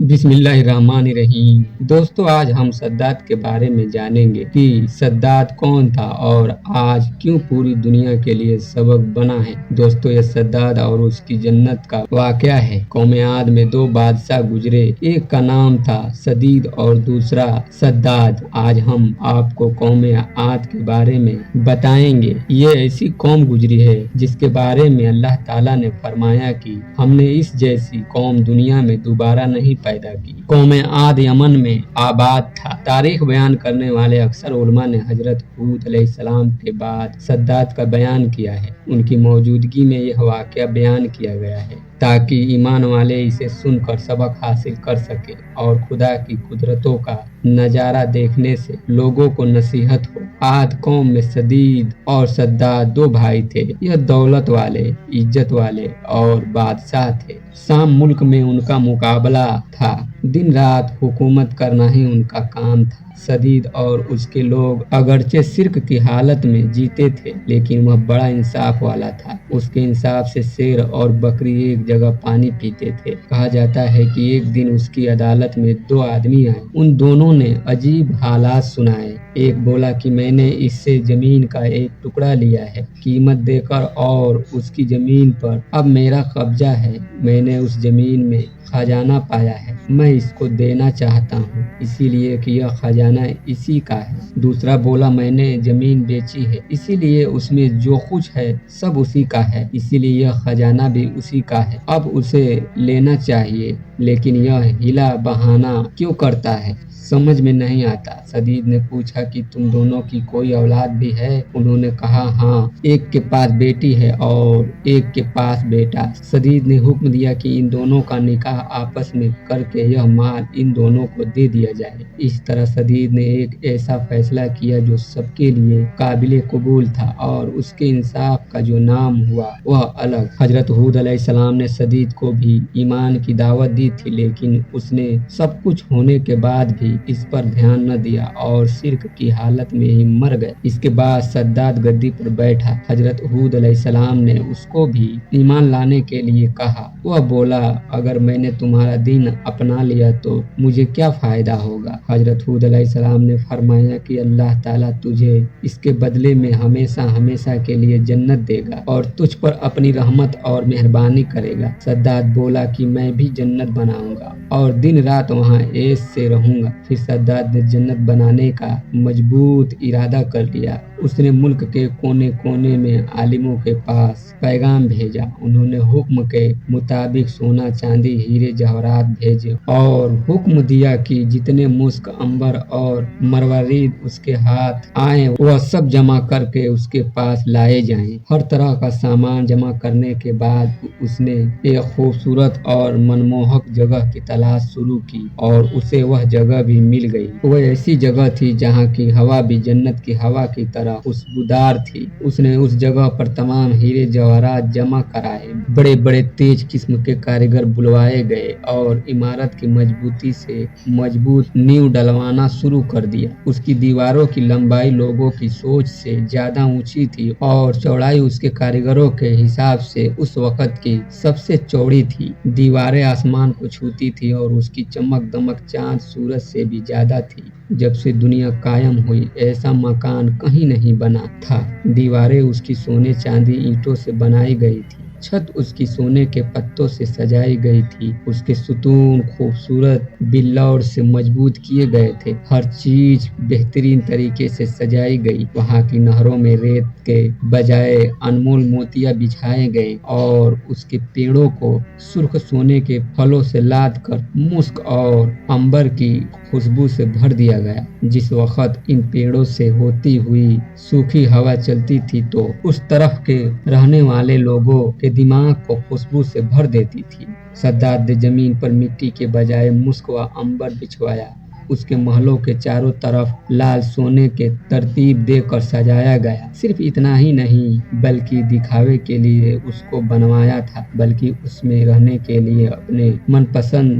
بسم اللہ الرحمن الرحیم۔ دوستو، آج ہم سداد کے بارے میں جانیں گے کہ سداد کون تھا اور آج کیوں پوری دنیا کے لیے سبق بنا ہے۔ دوستو، یہ سداد اور اس کی جنت کا واقعہ ہے۔ قوم عاد میں دو بادشاہ گزرے، ایک کا نام تھا سدید اور دوسرا سداد۔ آج ہم آپ کو قوم عاد کے بارے میں بتائیں گے۔ یہ ایسی قوم گزری ہے جس کے بارے میں اللہ تعالیٰ نے فرمایا کہ ہم نے اس جیسی قوم دنیا میں دوبارہ نہیں پیدا کی۔ قوم عاد یمن میں آباد تھا۔ تاریخ بیان کرنے والے اکثر علماء نے حضرت ہود علیہ السلام کے بعد سداد کا بیان کیا ہے۔ ان کی موجودگی میں یہ واقعہ بیان کیا گیا ہے تاکہ ایمان والے اسے سن کر سبق حاصل کر سکیں اور خدا کی قدرتوں کا نظارہ دیکھنے سے لوگوں کو نصیحت ہو۔ عاد قوم میں سدید اور سداد دو بھائی تھے۔ یہ دولت والے، عزت والے اور بادشاہ تھے۔ شام ملک میں ان کا مقابلہ تھا۔ دن رات حکومت کرنا ہی ان کا کام تھا۔ سدید اور اس کے لوگ اگرچہ شرک کی حالت میں جیتے تھے لیکن وہ بڑا انصاف والا تھا۔ اس کے انصاف سے شیر اور بکری ایک جگہ پانی پیتے تھے۔ کہا جاتا ہے کہ ایک دن اس کی عدالت میں دو آدمی آئے۔ ان دونوں نے عجیب حالات سنائے۔ ایک بولا کہ میں نے اس سے زمین کا ایک ٹکڑا لیا ہے قیمت دے کر اور اس کی زمین پر اب میرا قبضہ ہے۔ میں نے اس زمین میں خزانہ پایا ہے، میں اس کو دینا چاہتا ہوں اسی لیے کہ یہ خزانہ اسی کا ہے۔ دوسرا بولا میں نے زمین بیچی ہے اسی لیے اس میں جو کچھ ہے سب اسی کا ہے، اسی لیے یہ خزانہ بھی اسی کا ہے، اب اسے لینا چاہیے لیکن یہ ہیلا بہانہ کیوں کرتا ہے، سمجھ میں نہیں آتا۔ سدید نے پوچھا کہ تم دونوں کی کوئی اولاد بھی ہے؟ انہوں نے کہا ہاں، ایک کے پاس بیٹی ہے اور ایک کے پاس بیٹا۔ سدید نے حکم دیا کہ ان دونوں کا نکاح آپس میں کر کے یہ مال ان دونوں کو دے دیا جائے۔ اس طرح سدید نے ایک ایسا فیصلہ کیا جو سب کے لیے قابل قبول تھا اور اس کے انصاف کا جو نام ہوا وہ الگ۔ حضرت ہود علیہ السلام نے سدید کو بھی ایمان کی دعوت دی تھی لیکن اس نے سب کچھ ہونے کے بعد بھی اس پر دھیان نہ دیا اور شرک کی حالت میں ہی مر گئے۔ اس کے بعد سداد گدی پر بیٹھا۔ حضرت ہود علیہ السلام نے اس کو بھی ایمان لانے کے لیے کہا۔ وہ بولا اگر میں نے تمہارا دین اپنا لیا تو مجھے کیا فائدہ ہوگا؟ حضرت ہود علیہ السلام نے فرمایا کہ اللہ تعالیٰ تجھے اس کے بدلے میں ہمیشہ ہمیشہ کے لیے جنت دے گا اور تجھ پر اپنی رحمت اور مہربانی کرے گا۔ سداد بولا کہ میں بھی جنت بناؤں گا اور دن رات وہاں عیش سے رہوں گا۔ پھر سداد نے جنت بنانے کا مضبوط ارادہ کر لیا۔ اس نے ملک کے کونے کونے میں عالموں کے پاس پیغام بھیجا۔ انہوں نے حکم کے مطابق سونا چاندی ہیرے جواہرات بھیجے اور حکم دیا کہ جتنے مشک عنبر اور مروارید اس کے ہاتھ آئیں وہ سب جمع کر کے اس کے پاس لائے جائیں۔ ہر طرح کا سامان جمع کرنے کے بعد اس نے ایک خوبصورت اور منموہک جگہ کی تلاش شروع کی اور اسے وہ جگہ بھی مل گئی۔ وہ ایسی جگہ تھی جہاں کی ہوا بھی جنت کی ہوا کی طرح خوشبودار تھی۔ اس نے اس جگہ پر تمام ہیرے جواہرات جمع کرائے۔ بڑے بڑے تیز قسم کے کاریگر بلوائے گئے اور عمارت کی مضبوطی سے مضبوط نیو ڈلوانا شروع کر دیا۔ اس کی دیواروں کی لمبائی لوگوں کی سوچ سے زیادہ اونچی تھی اور چوڑائی اس کے کاریگروں کے حساب سے اس وقت کی سب سے چوڑی تھی۔ دیواریں آسمان کو چھوتی تھی اور اس کی چمک دمک چاند سورج سے بھی زیادہ تھی۔ جب سے دنیا قائم ہوئی ایسا مکان کہیں نہیں بنا تھا۔ دیواریں اس کی سونے چاندی اینٹوں سے بنائی گئی تھی۔ چھت اس کی سونے کے پتوں سے سجائی گئی تھی۔ اس کے ستون خوبصورت بلور سے مضبوط کیے گئے تھے۔ ہر چیز بہترین طریقے سے سجائی گئی۔ وہاں کی نہروں میں ریت کے بجائے انمول موتیاں بچھائے گئے اور اس کے پیڑوں کو سرخ سونے کے پھلوں سے لاد کر مشک اور عنبر کی خوشبو سے بھر دیا گیا۔ جس وقت ان پیڑوں سے ہوتی ہوئی سوکھی ہوا چلتی تھی تو اس طرف کے رہنے والے لوگوں کے دماغ کو خوشبو سے بھر دیتی تھی۔ سداد نے زمین پر مٹی کے بجائے مشک و عنبر بچھوایا۔ اس کے محلوں کے چاروں طرف لال سونے کے ترتیب دے کر سجایا گیا۔ صرف اتنا ہی نہیں بلکہ دکھاوے کے لیے اس کو بنوایا تھا بلکہ اس میں رہنے کے لیے اپنے من پسند